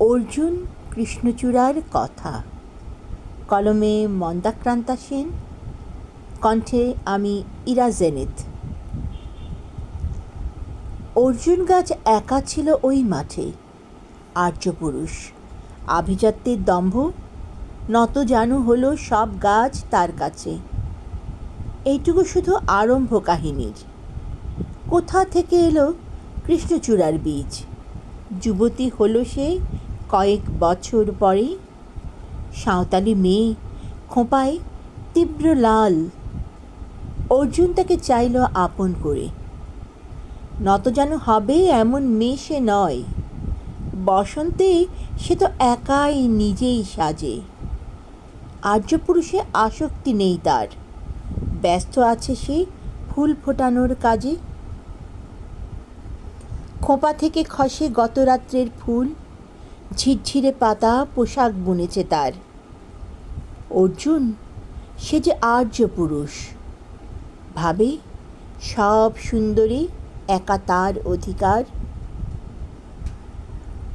অর্জুন কৃষ্ণচূড়ার কথা। কলমে মন্দাক্রান্তা সেন, কণ্ঠে আমি ইরা জেনিত। অর্জুন গাছ একা ছিল ওই মাঠে, আর্যপুরুষ আভিজাত্যের দম্ভ নত জানু হলো সব গাছ তার কাছে। এইটুকু শুধু আরম্ভ কাহিনীর। কোথা থেকে এলো কৃষ্ণচূড়ার বীজ? যুবতী হলো সে কয়েক বছর পরে, সাঁওতালি মেয়ে, খোঁপায় তীব্র লাল। অর্জুন তাকে চাইল আপন করে। নত যেন হবে এমন মেয়ে সে নয়। বসন্তে সে তো একাই নিজেই সাজে। আর্যপুরুষে আসক্তি নেই তার, ব্যস্ত আছে সে ফুল ফোটানোর কাজে। খোঁপা থেকে খসে গত রাত্রের ফুল, ঝিরঝিরে পাতা পোশাক বুনেছে তার। অর্জুন সে যে আর্য পুরুষ, ভাবে সব সুন্দরী একা তার অধিকার।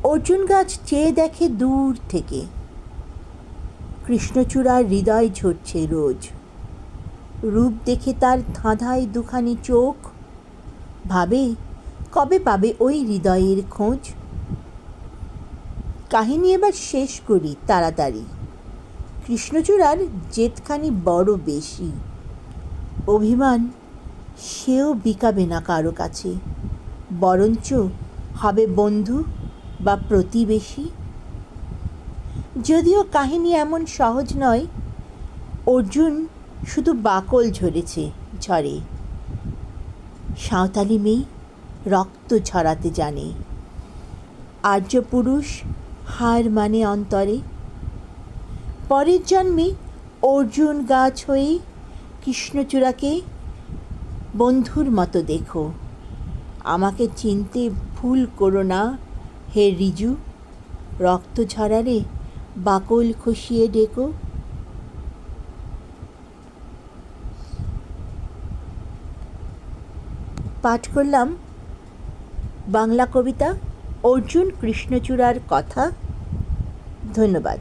অর্জুন গাছ চেয়ে দেখে দূর থেকে, কৃষ্ণচূড়ার হৃদয় ঝরছে রোজ। রূপ দেখে তার ধাঁধায় দুখানি চোখ, ভাবে কবে পাবে ওই হৃদয়ের খোঁজ। কাহিনী এবার শেষ করি তাড়াতাড়ি। কৃষ্ণচূড়ার জেদখানি বড় বেশি, অভিমান সেও বিকাবে না কারো কাছে, বরঞ্চ হবে বন্ধু বা প্রতিবেশী। যদিও কাহিনী এমন সহজ নয়, অর্জুন শুধু বাকল ঝরে। সাঁওতালি মেয়ে রক্ত ঝরাতে জানে, আর্য পুরুষ হার মানে অন্তরে। পরের জন্মে অর্জুন গাছ হয়ে কৃষ্ণচূড়াকে বন্ধুর মতো দেখো। আমাকে চিনতে ভুল করো না হে রিজু, রক্ত ঝরারে বাকল খসিয়ে ডেকো। পাঠ করলাম বাংলা কবিতা অর্জুন কৃষ্ণচূড়ার কথা। ধন্যবাদ।